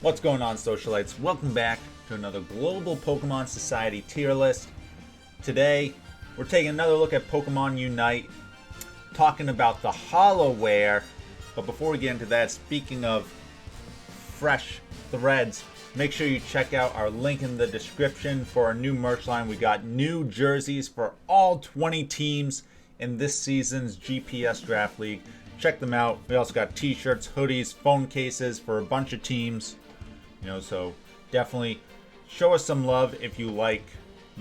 What's going on, Socialites? Welcome back to another Global Pokemon Society tier list. Today, we're taking another look at Pokemon Unite, talking about the Holowear. But before we get into that, speaking of fresh threads, make sure you check out our link in the description for our new merch line. We got new jerseys for all 20 teams in this season's GPS Draft League. Check them out. We also got t-shirts, hoodies, phone cases for a bunch of teams. So definitely show us some love if you like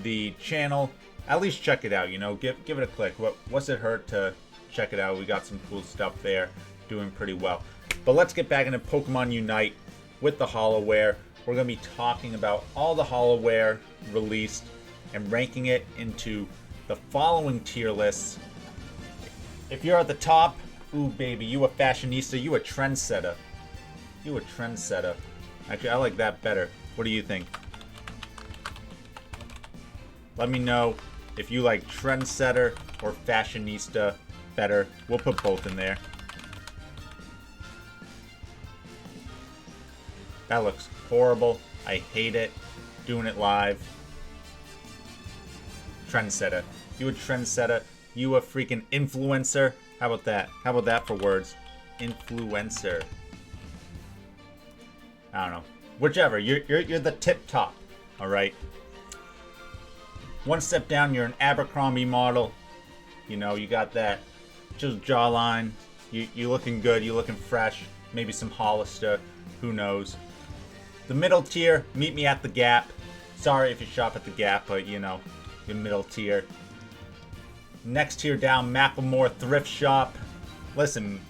the channel. At least check it out, give it a click. What's it hurt to check it out? We got some cool stuff there, doing pretty well. But let's get back into Pokemon Unite with the Holowear. We're going to be talking about all the Holowear released and ranking it into the following tier lists. If you're at the top, ooh baby, you a fashionista, you a trendsetter. You a trendsetter. Actually, I like that better. What do you think? Let me know if you like trendsetter or fashionista better. We'll put both in there. That looks horrible. I hate it. Doing it live. Trendsetter. You a trendsetter. You a freaking influencer. How about that? How about that for words? Influencer. I don't know. Whichever. You're the tip top. Alright. One step down, you're an Abercrombie model. You got that just jawline. You looking good. You looking fresh. Maybe some Hollister. Who knows? The middle tier, meet me at the Gap. Sorry if you shop at the Gap, but your middle tier. Next tier down, Macklemore Thrift Shop. Listen,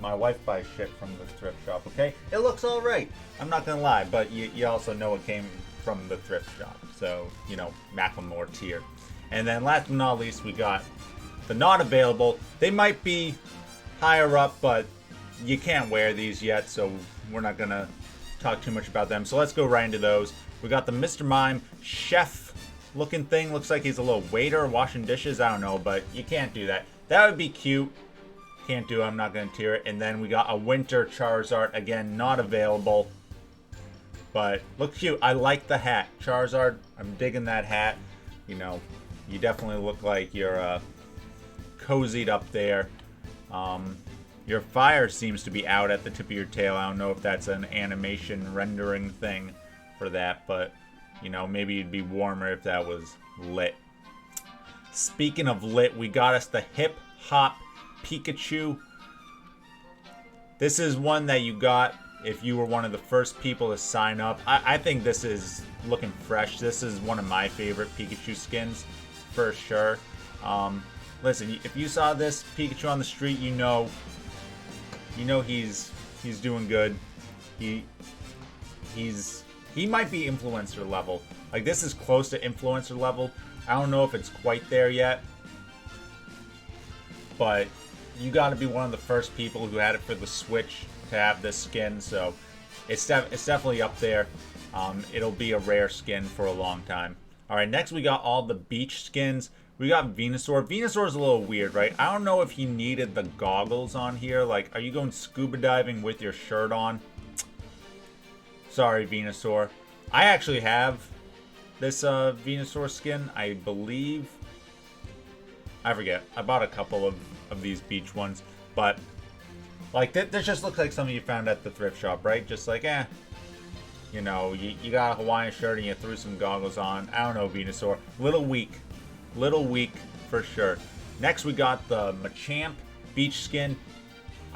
my wife buys shit from the thrift shop, okay? It looks alright. I'm not gonna lie, but you also know it came from the thrift shop. So, Macklemore tier. And then last but not least, we got the not available. They might be higher up, but you can't wear these yet, so we're not gonna talk too much about them. So let's go right into those. We got the Mr. Mime chef looking thing. Looks like he's a little waiter washing dishes. I don't know, but you can't do that. That would be cute. Can't do it. I'm not going to tier it. And then we got a winter Charizard. Again, not available. But looks cute. I like the hat. Charizard, I'm digging that hat. You definitely look like you're cozied up there. Your fire seems to be out at the tip of your tail. I don't know if that's an animation rendering thing for that, but maybe it'd be warmer if that was lit. Speaking of lit, we got us the Hip Hop Pikachu. This is one that you got if you were one of the first people to sign up. I think this is looking fresh. This is one of my favorite Pikachu skins for sure. Listen, if you saw this Pikachu on the street, you know he's doing good. He might be influencer level. Like, this is close to influencer level. I don't know if it's quite there yet, but you got to be one of the first people who had it for the Switch to have this skin, so it's definitely up there. It'll be a rare skin for a long time. Alright, next we got all the beach skins. We got Venusaur. Venusaur's a little weird, right? I don't know if he needed the goggles on here. Like, are you going scuba diving with your shirt on? Sorry, Venusaur. I actually have this Venusaur skin, I believe. I forget. I bought a couple of these beach ones. But, like, this just looks like something you found at the thrift shop, right? Just like, you got a Hawaiian shirt and you threw some goggles on. I don't know, Venusaur. Little weak for sure. Next we got the Machamp beach skin.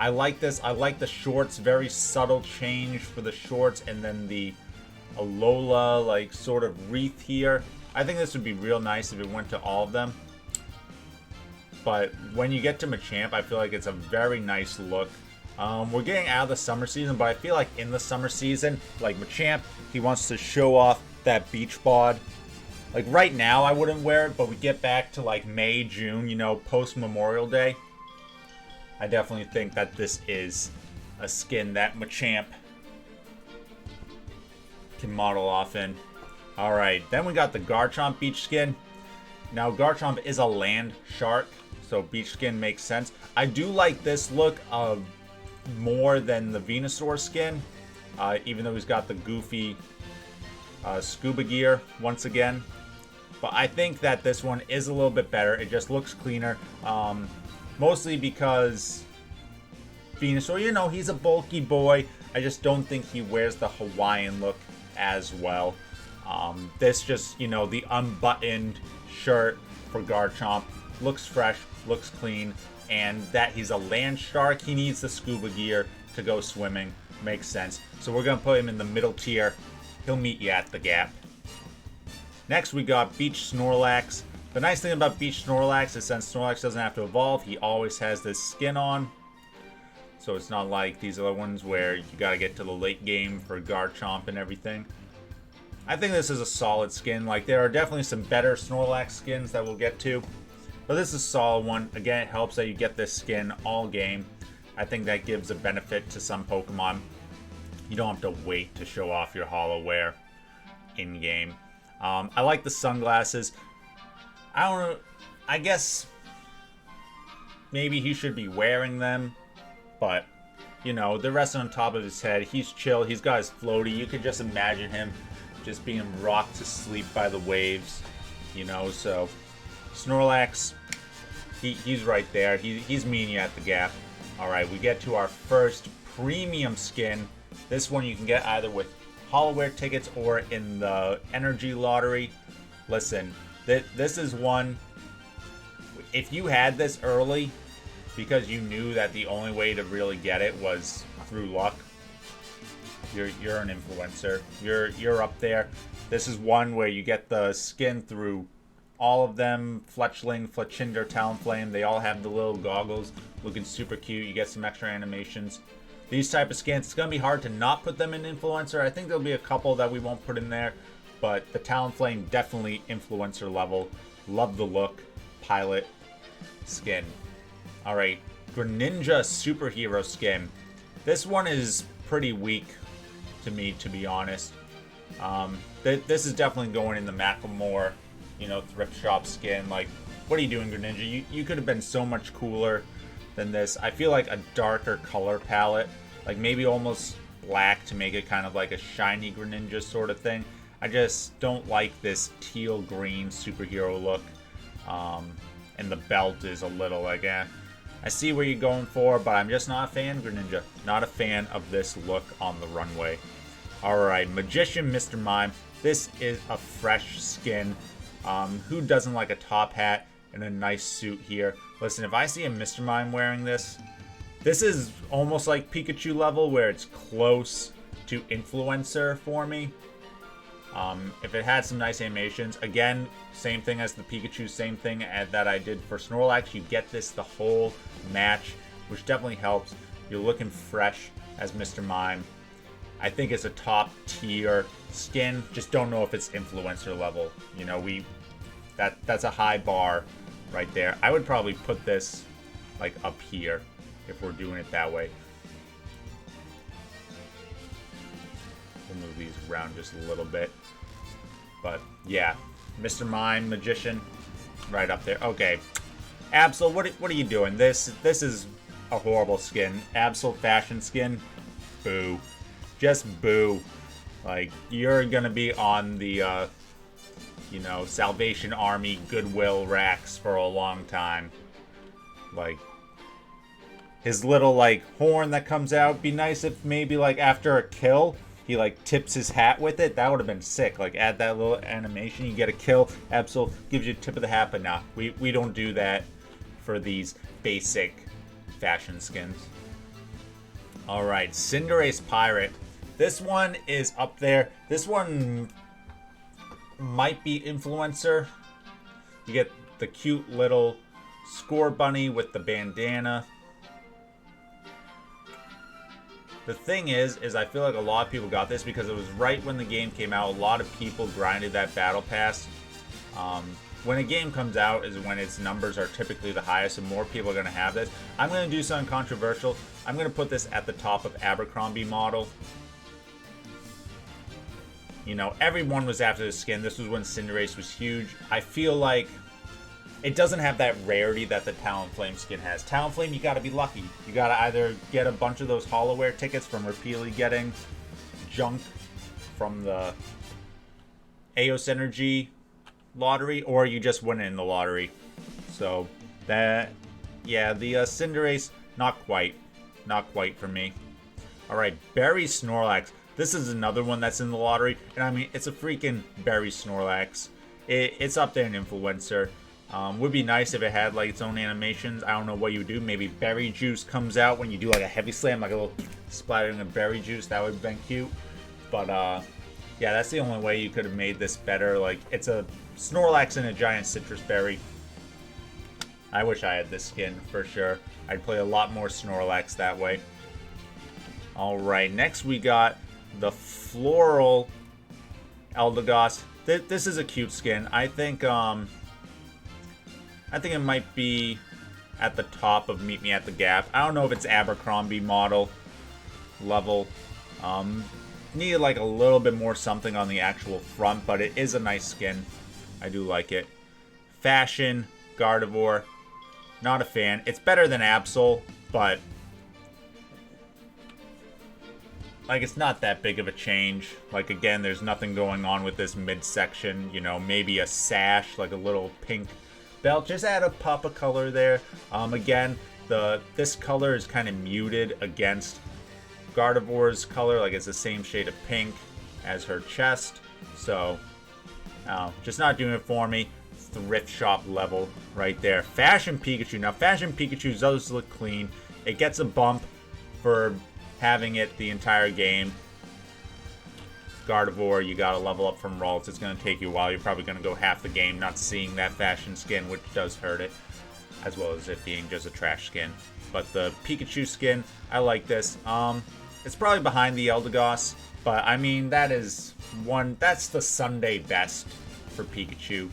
I like this. I like the shorts. Very subtle change for the shorts, and then the Alola like sort of wreath here. I think this would be real nice if it went to all of them. But when you get to Machamp, I feel like it's a very nice look. We're getting out of the summer season, but I feel like in the summer season, like Machamp, he wants to show off that beach bod. Like right now, I wouldn't wear it, but we get back to like May, June, post Memorial Day. I definitely think that this is a skin that Machamp can model off in. Alright, then we got the Garchomp beach skin. Now, Garchomp is a land shark, so beach skin makes sense. I do like this look more than the Venusaur skin. even though he's got the goofy scuba gear once again. But I think that this one is a little bit better. It just looks cleaner. Mostly because Venusaur, you know, he's a bulky boy. I just don't think he wears the Hawaiian look as well. This just, you know, the unbuttoned shirt for Garchomp looks fresh, looks clean, and that he's a land shark, he needs the scuba gear to go swimming. Makes sense. So we're going to put him in the middle tier. He'll meet you at the gap. Next, we got Beach Snorlax. The nice thing about Beach Snorlax is since Snorlax doesn't have to evolve, he always has this skin on. So it's not like these other ones where you got to get to the late game for Garchomp and everything. I think this is a solid skin. Like, there are definitely some better Snorlax skins that we'll get to. But this is a solid one. Again, it helps that you get this skin all game. I think that gives a benefit to some Pokemon. You don't have to wait to show off your Holowear in-game. I like the sunglasses. I don't know. I guess maybe he should be wearing them. But, you know, the rest on top of his head, he's chill. He's got his floaty. You could just imagine him just being rocked to sleep by the waves. You know, so Snorlax, he's right there. He's meeting you at the gap. Alright, we get to our first premium skin. This one you can get either with Holowear tickets or in the energy lottery. Listen, this is one, if you had this early because you knew that the only way to really get it was through luck, you're an influencer. You're up there. This is one where you get the skin through all of them. Fletchling, Fletchinder, Talonflame, they all have the little goggles looking super cute. You get some extra animations. These type of skins, it's going to be hard to not put them in influencer. I think there'll be a couple that we won't put in there, but the Talonflame definitely influencer level. Love the look. Pilot skin. Alright, Greninja superhero skin. This one is pretty weak to me, to be honest. This is definitely going in the Macklemore, you know, Thrift Shop skin. Like, what are you doing, Greninja? You could have been so much cooler than this. I feel like a darker color palette, like maybe almost black to make it kind of like a shiny Greninja sort of thing. I just don't like this teal green superhero look. And the belt is a little like, I see where you're going for, but I'm just not a fan, Greninja. Not a fan of this look on the runway. Alright, Magician Mr. Mime. This is a fresh skin. Who doesn't like a top hat and a nice suit here? Listen, if I see a Mr. Mime wearing this, this is almost like Pikachu level where it's close to influencer for me. If it had some nice animations, again, same thing as the Pikachu, same thing that I did for Snorlax. You get this the whole match, which definitely helps. You're looking fresh as Mr. Mime. I think it's a top tier skin. Just don't know if it's influencer level. You know, that's a high bar right there. I would probably put this like up here if we're doing it that way. We'll move these around just a little bit. But yeah, Mr. Mime, Magician, right up there. Okay, Absol, what are you doing? This is a horrible skin. Absol fashion skin, boo. Just boo. Like, you're gonna be on the, you know, Salvation Army Goodwill racks for a long time. Like, his little, like, horn that comes out. Be nice if maybe, like, after a kill, he, like, tips his hat with it. That would have been sick. Like, add that little animation. You get a kill. Absol gives you a tip of the hat, but nah. We don't do that for these basic fashion skins. Alright, Cinderace Pirate. This one is up there. This one might be influencer. You get the cute little score bunny with the bandana. The thing is I feel like a lot of people got this because it was right when the game came out. A lot of people grinded that battle pass. When a game comes out is when its numbers are typically the highest, and more people are going to have this. I'm going to do something controversial. I'm going to put this at the top of Abercrombie model. You know, everyone was after this skin. This was when Cinderace was huge. I feel like it doesn't have that rarity that the Talonflame skin has. Talonflame, you gotta be lucky. You gotta either get a bunch of those Holowear tickets from repeatedly getting junk from the Aeos Energy lottery, or you just win it in the lottery. So that, yeah, the Cinderace, not quite for me. All right, Berry Snorlax. This is another one that's in the lottery, and I mean, it's a freaking Berry Snorlax. It's up there in Influencer. Would be nice if it had like its own animations. I don't know what you would do. Maybe berry juice comes out when you do like a heavy slam, like a little splattering of berry juice. That would have been cute. But yeah, that's the only way you could have made this better. Like, it's a Snorlax and a giant citrus berry. I wish I had this skin for sure. I'd play a lot more Snorlax that way. Alright, next we got the Floral Eldegoss. This is a cute skin. I think it might be at the top of Meet Me at the Gap. I don't know if it's Abercrombie model level. Needed like a little bit more something on the actual front, but it is a nice skin. I do like it. Fashion Gardevoir. Not a fan. It's better than Absol, but like, it's not that big of a change. Like, again, there's nothing going on with this midsection. You know, maybe a sash, like a little pink belt. Just add a pop of color there. Again, this color is kind of muted against Gardevoir's color. Like, it's the same shade of pink as her chest. So, just not doing it for me. Thrift Shop level right there. Fashion Pikachu. Now, Fashion Pikachu does look clean. It gets a bump for having it the entire game. Gardevoir, you gotta level up from Ralts. It's gonna take you a while. You're probably gonna go half the game not seeing that fashion skin, which does hurt it, as well as it being just a trash skin. But the Pikachu skin, I like this. It's probably behind the Eldegoss, but I mean, that's the Sunday best for Pikachu.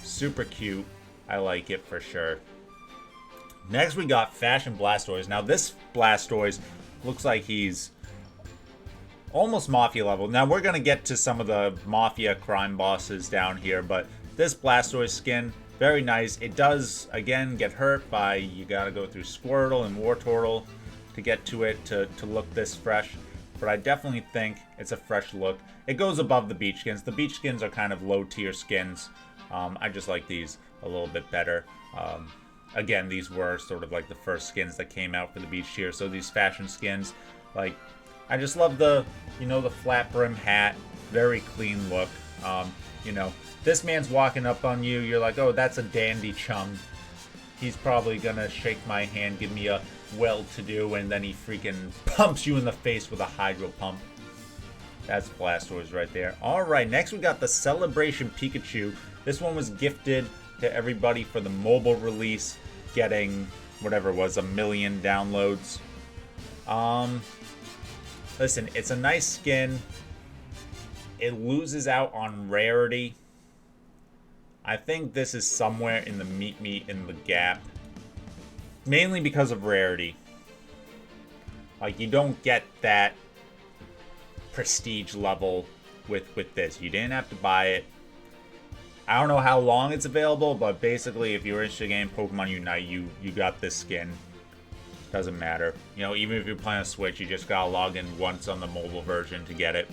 Super cute. I like it for sure. Next we got Fashion Blastoise. Now this Blastoise looks like he's almost Mafia level. Now we're going to get to some of the Mafia crime bosses down here, but this Blastoise skin, very nice. It does, again, get hurt by, you got to go through Squirtle and Wartortle to get to it to look this fresh. But I definitely think it's a fresh look. It goes above the beach skins. The beach skins are kind of low tier skins. I just like these a little bit better. Again, these were sort of like the first skins that came out for the beach tier. So these fashion skins, like, I just love the, the flat brim hat. Very clean look. This man's walking up on you. You're like, oh, that's a dandy chum. He's probably gonna shake my hand, give me a well-to-do, and then he freaking pumps you in the face with a hydro pump. That's Blastoise right there. Alright, next we got the Celebration Pikachu. This one was gifted to everybody for the mobile release, getting whatever it was, 1 million downloads. Listen, it's a nice skin. It loses out on rarity. I think this is somewhere in the Meet Me in the Gap. Mainly because of rarity. Like, you don't get that prestige level with this. You didn't have to buy it. I don't know how long it's available, but basically, if you're interested in Pokemon Unite, you got this skin. Doesn't matter. Even if you're playing a Switch, you just gotta log in once on the mobile version to get it.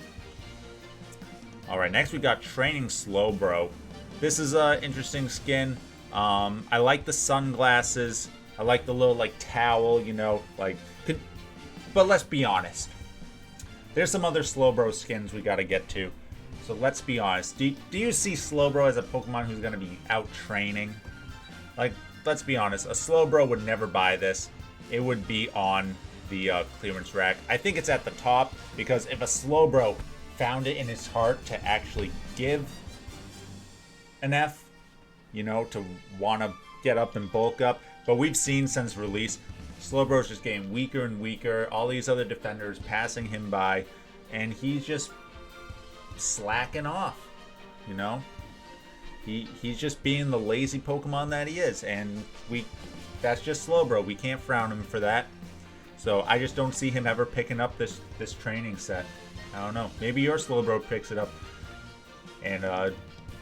Alright, next we got Training Slowbro. This is an interesting skin. I like the sunglasses. I like the little, towel, but let's be honest. There's some other Slowbro skins we gotta get to. So let's be honest. Do you see Slowbro as a Pokemon who's gonna be out training? Let's be honest. A Slowbro would never buy this. It would be on the clearance rack. I think it's at the top, because if a Slowbro found it in his heart to actually give an F, to want to get up and bulk up. But we've seen since release, Slowbro's just getting weaker and weaker. All these other defenders passing him by, and he's just slacking off, He's just being the lazy Pokemon that he is, and that's just Slowbro. We can't frown him for that. So I just don't see him ever picking up this training set. I don't know. Maybe your Slowbro picks it up and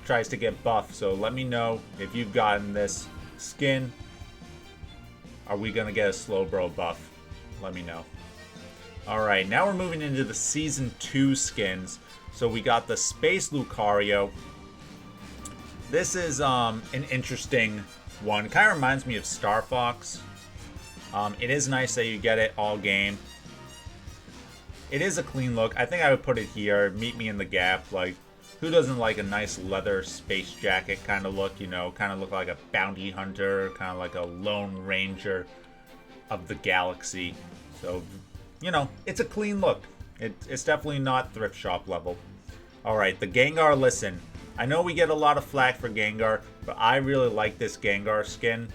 tries to get buff. So let me know if you've gotten this skin. Are we gonna get a Slowbro buff? Let me know. Alright, now we're moving into the Season 2 skins. So we got the Space Lucario. This is an interesting one. Kind of reminds me of Star Fox. It is nice that you get it all game. It is a clean look. I think I would put it here. Meet me in the gap. Like, who doesn't like a nice leather space jacket kind of look? You know, kind of look like a bounty hunter, kind of like a lone ranger of the galaxy. So, you know, it's a clean look. It's definitely not thrift shop level. Alright, the Gengar, listen. I know we get a lot of flack for Gengar, but I really like this Gengar skin.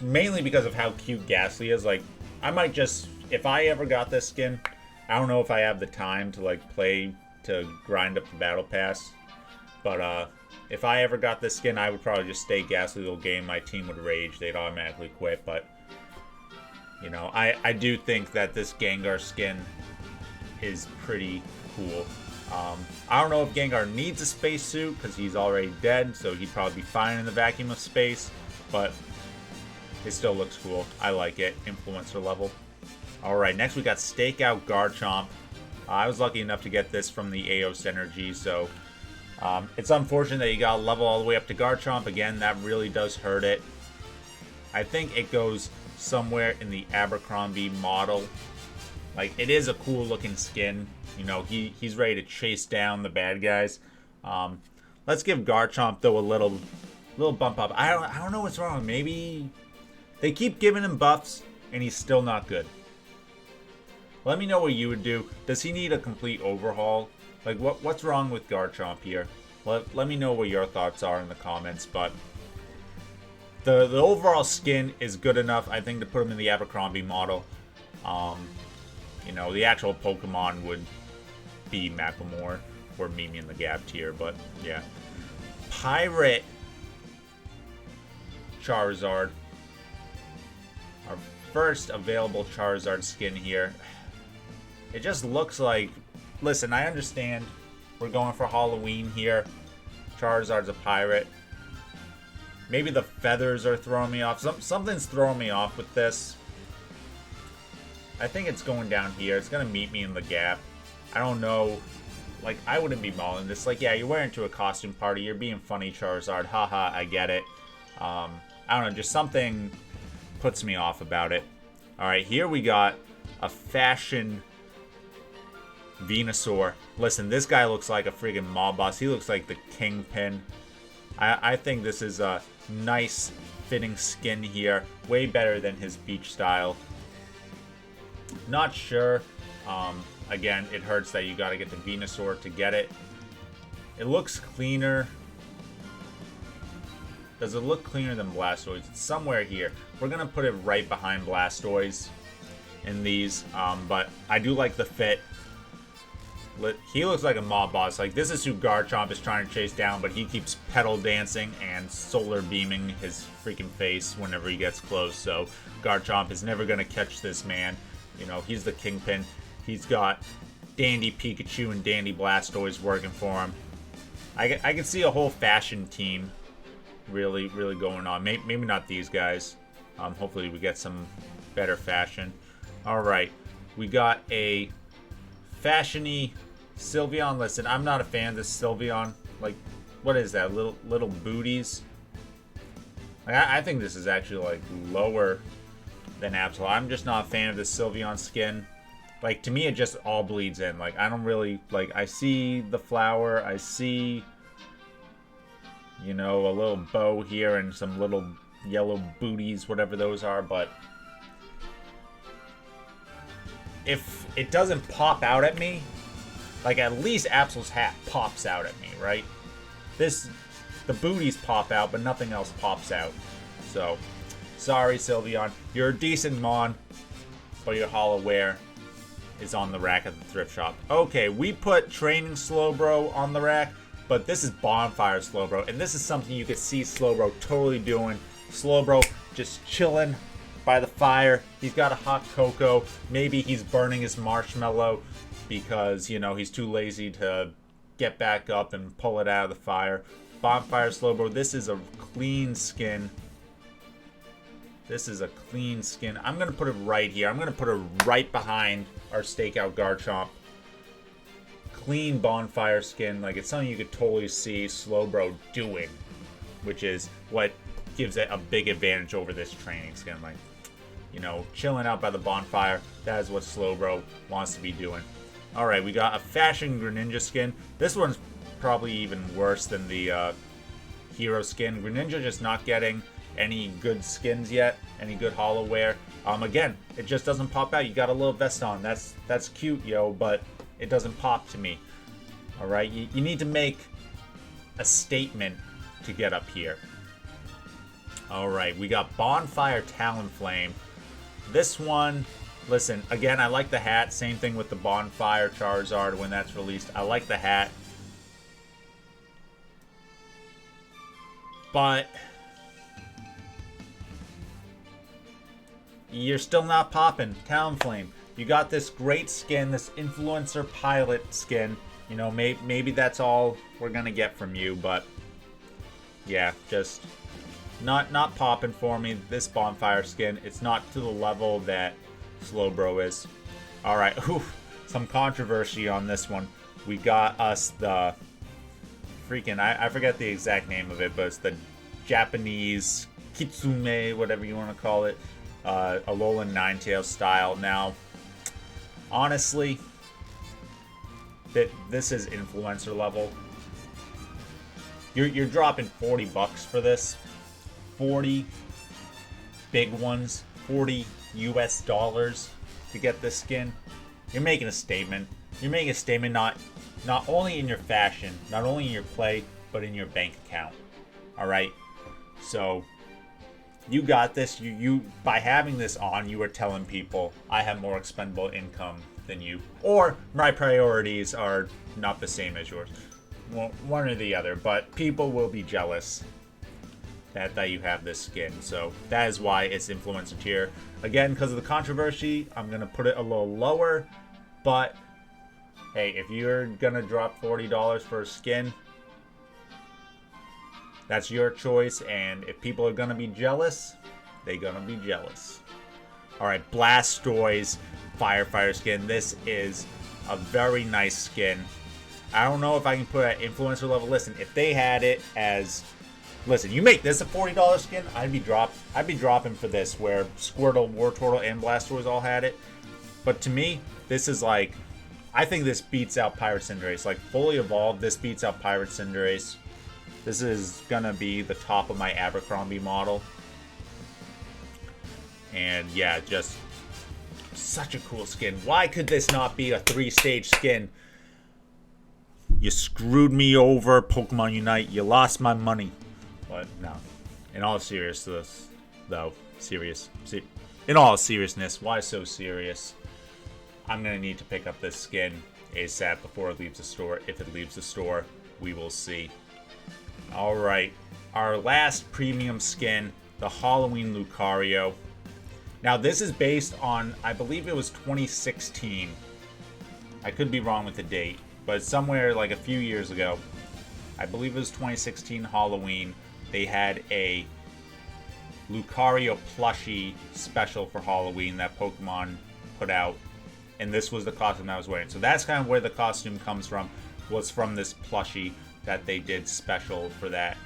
Mainly because of how cute Ghastly is. Like, I might just, if I ever got this skin, I don't know if I have the time to, like, play to grind up the battle pass. But, if I ever got this skin, I would probably just stay Ghastly the whole game. My team would rage. They'd automatically quit, but, you know, I do think that this Gengar skin is pretty cool. I don't know if Gengar needs a spacesuit because he's already dead, so he'd probably be fine in the vacuum of space, but it still looks cool. I like it. Influencer level. Alright, next we got Stakeout Garchomp. I was lucky enough to get this from the Aos Energy, so it's unfortunate that you got to level all the way up to Garchomp. Again, that really does hurt it. I think it goes somewhere in the Abercrombie model. Like, it is a cool looking skin. You know, he's ready to chase down the bad guys. Let's give Garchomp, though, a little bump up. I don't know what's wrong. Maybe they keep giving him buffs, and he's still not good. Let me know what you would do. Does he need a complete overhaul? Like, what's wrong with Garchomp here? Let me know what your thoughts are in the comments. But the overall skin is good enough, I think, to put him in the Abercrombie model. You know, the actual Pokemon would be Macklemore or Mime in the Gap tier, but yeah. Pirate Charizard. Our first available Charizard skin here. It just looks like... Listen, I understand we're going for Halloween here. Charizard's a pirate. Maybe the feathers are throwing me off. Something's throwing me off with this. I think it's going down here. It's going to meet me in the gap. I don't know. Like, I wouldn't be mauling this. Like, yeah, you're wearing to a costume party. You're being funny, Charizard. Haha, I get it. I don't know. Just something puts me off about it. Alright, here we got a fashion Venusaur. Listen, this guy looks like a friggin' mob boss. He looks like the Kingpin. I think this is a nice fitting skin here. Way better than his beach style. Not sure. Again, it hurts that you gotta get the Venusaur to get it. It looks cleaner. Does it look cleaner than Blastoise? It's somewhere here. We're gonna put it right behind Blastoise in these. But I do like the fit. He looks like a mob boss. Like, this is who Garchomp is trying to chase down, but he keeps pedal dancing and solar beaming his freaking face whenever he gets close. So Garchomp is never gonna catch this man. You know, he's the Kingpin. He's got Dandy Pikachu and Dandy Blastoise working for him. I can see a whole fashion team really going on. Maybe not these guys. Hopefully we get some better fashion. Alright, we got a fashion-y Sylveon. Listen, I'm not a fan of this Sylveon. Like, what is that? Little booties? Like, I think this is actually, like, lower than Absol. I'm just not a fan of this Sylveon skin. Like, to me, it just all bleeds in. Like, I don't really... Like, I see the flower. I see, you know, a little bow here and some little yellow booties, whatever those are, but if it doesn't pop out at me, like, at least Absol's hat pops out at me, right? The booties pop out, but nothing else pops out. So, sorry, Sylveon. You're a decent Mon, but your Holowear is on the rack at the thrift shop. Okay, we put Training Slowbro on the rack, but this is Bonfire Slowbro, and this is something you could see Slowbro totally doing. Slowbro just chilling by the fire. He's got a hot cocoa. Maybe he's burning his marshmallow because, you know, he's too lazy to get back up and pull it out of the fire. Bonfire Slowbro, this is a clean skin. This is a clean skin. I'm going to put it right here. I'm going to put it right behind our Stakeout Garchomp. Clean bonfire skin. Like, it's something you could totally see Slowbro doing, which is what gives it a big advantage over this training skin. Like, you know, chilling out by the bonfire. That is what Slowbro wants to be doing. Alright, we got a Fashion Greninja skin. This one's probably even worse than the Hero skin. Greninja just not getting any good skins yet, any good Holowear. Again, it just doesn't pop out. You got a little vest on. That's cute, yo, but it doesn't pop to me. Alright, you need to make a statement to get up here. Alright, we got Bonfire Talonflame. This one, listen, again, I like the hat. Same thing with the Bonfire Charizard when that's released. I like the hat. But you're still not popping. Talonflame. You got this great skin, this Influencer Pilot skin. You know, maybe that's all we're going to get from you, but yeah, just not popping for me. This Bonfire skin, it's not to the level that Slowbro is. Alright, some controversy on this one. We got us the freaking, I forget the exact name of it, but it's the Japanese Kitsume, whatever you want to call it. Alolan Ninetales style. Now, honestly, this is influencer level. You're dropping $40 for this. 40 big ones, 40 US dollars to get this skin. You're making a statement. You're making a statement not only in your fashion, not only in your play, but in your bank account. Alright? So you got this. You by having this on, you are telling people I have more expendable income than you. Or my priorities are not the same as yours. Well, one or the other, but people will be jealous that you have this skin. So that is why it's influencer tier. Again, because of the controversy, I'm going to put it a little lower. But hey, if you're going to drop $40 for a skin, that's your choice. And if people are going to be jealous, they're going to be jealous. Alright, Blastoise Firefighter skin. This is a very nice skin. I don't know if I can put it at influencer level. Listen, if they had it as... Listen, you make this a $40 skin, I'd be dropping for this, where Squirtle, Wartortle, and Blastoise all had it. But to me, this is like... I think this beats out Pirate Cinderace. Like, fully evolved, this beats out Pirate Cinderace. This is gonna be the top of my Abercrombie model. And yeah, just such a cool skin. Why could this not be a 3-stage skin? You screwed me over, Pokemon Unite. You lost my money. But no. In all seriousness, though, in all seriousness, why so serious? I'm gonna need to pick up this skin ASAP before it leaves the store. If it leaves the store, we will see. Alright, our last premium skin, the Halloween Lucario. Now this is based on, I believe it was 2016. I could be wrong with the date, but somewhere like a few years ago. I believe it was 2016 Halloween. They had a Lucario plushie special for Halloween that Pokemon put out. And this was the costume I was wearing. So that's kind of where the costume comes from. Was from this plushie that they did special for that.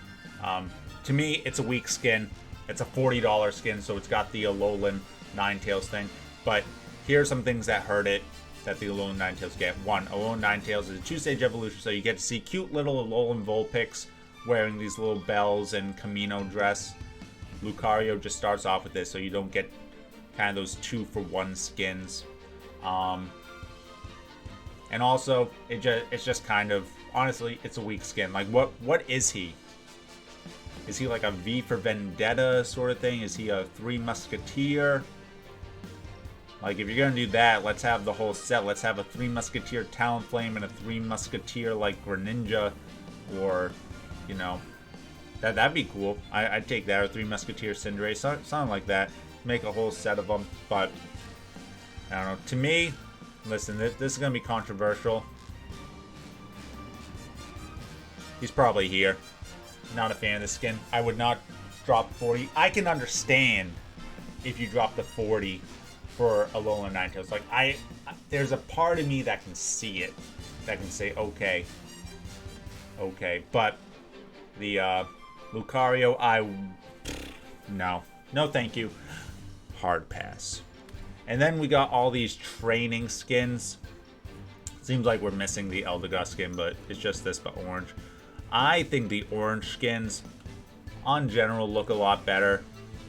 To me, it's a weak skin. It's a $40 skin, so it's got the Alolan Ninetales thing. But here are some things that hurt it that the Alolan Ninetales get. One, Alolan Ninetales is a 2-stage evolution, so you get to see cute little Alolan Vulpix wearing these little bells and Camino dress. Lucario just starts off with this, so you don't get kind of those 2-for-1 skins. And also, it's just kind of, honestly, it's a weak skin. Like, what is he? Is he like a V for Vendetta sort of thing? Is he a 3 Musketeer? Like, if you're gonna do that, let's have the whole set. Let's have a 3 Musketeer Talonflame and a 3 Musketeer like Greninja, or, you know, that'd be cool. I'd take that, or 3 Musketeer Cinderace, something like that. Make a whole set of them, but I don't know. To me, listen, this is gonna be controversial. He's probably here. Not a fan of the skin. I would not drop 40. I can understand if you drop the 40 for a Alolan Ninetales. Like, there's a part of me that can see it, that can say, okay, but the Lucario, no thank you, hard pass. And then we got all these training skins. Seems like we're missing the Eldegoss skin, but it's just this but orange. I think the orange skins on general look a lot better.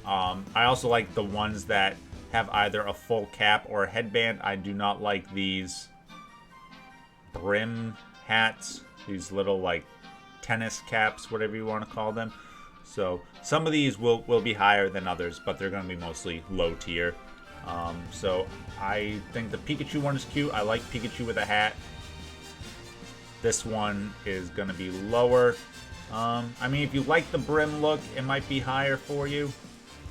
I also like the ones that have either a full cap or a headband. I do not like these brim hats, these little like tennis caps, whatever you want to call them. So some of these will be higher than others, but they're going to be mostly low tier. So I think the Pikachu one is cute. I like Pikachu with a hat. This one is going to be lower. I mean, if you like the brim look, it might be higher for you.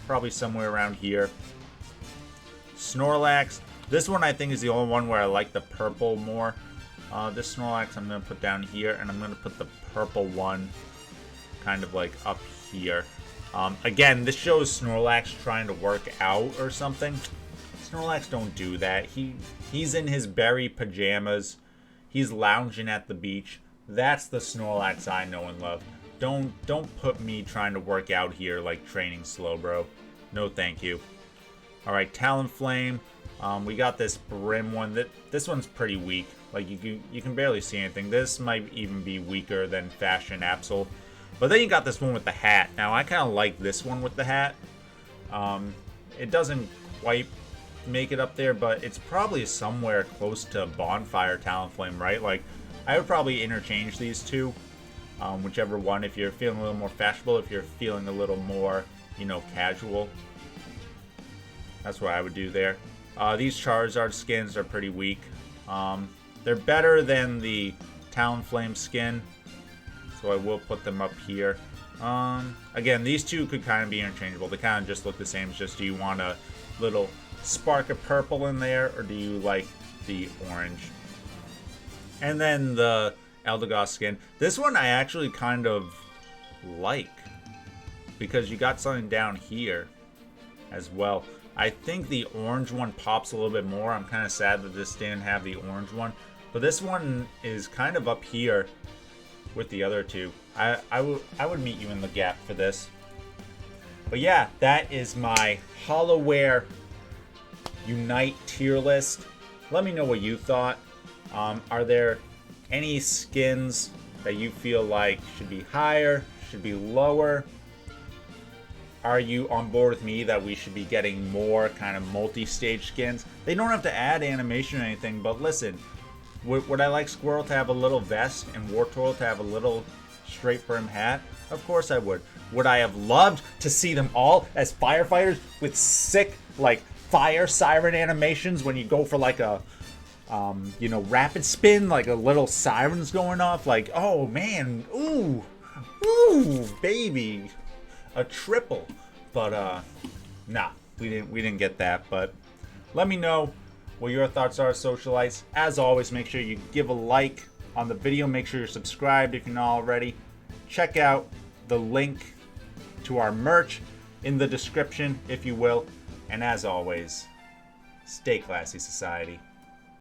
Probably somewhere around here. Snorlax. This one I think is the only one where I like the purple more. This Snorlax I'm going to put down here, and I'm going to put the purple one kind of like up here. Again, this shows Snorlax trying to work out or something. Snorlax don't do that. He's in his berry pajamas. He's lounging at the beach. That's the Snorlax I know and love. Don't put me trying to work out here like training Slowbro. No thank you. Alright, Talonflame. We got this Brim one. This one's pretty weak. Like, you can barely see anything. This might even be weaker than Fashion Absol. But then you got this one with the hat. Now, I kind of like this one with the hat. It doesn't quite make it up there, but it's probably somewhere close to Bonfire Talonflame, right? Like, I would probably interchange these two. Whichever one, if you're feeling a little more fashionable, if you're feeling a little more, you know, casual. That's what I would do there. These Charizard skins are pretty weak. They're better than the Talonflame skin, so I will put them up here. Again, these two could kind of be interchangeable. They kind of just look the same. It's just, do you want a little spark of purple in there, or do you like the orange? And then the Eldegoss skin. This one I actually kind of like, because you got something down here as well. I think the orange one pops a little bit more. I'm kind of sad that this didn't have the orange one. But this one is kind of up here with the other two. I would meet you in the gap for this. But yeah, that is my Holowear Unite tier list. Let me know what you thought. Are there any skins that you feel like should be higher, should be lower? Are you on board with me that we should be getting more kind of multi-stage skins? They don't have to add animation or anything, but listen, would I like Squirrel to have a little vest and Wartortle to have a little straight brim hat? Of course I would. Would I have loved to see them all as firefighters with sick, like, fire siren animations when you go for like a, you know, rapid spin, like a little sirens going off, like, oh man, ooh, baby, a triple. But nah, we didn't get that. But let me know what your thoughts are, Socialites. As always, make sure you give a like on the video. Make sure you're subscribed if you're not already. Check out the link to our merch in the description, if you will. And as always, stay classy, society.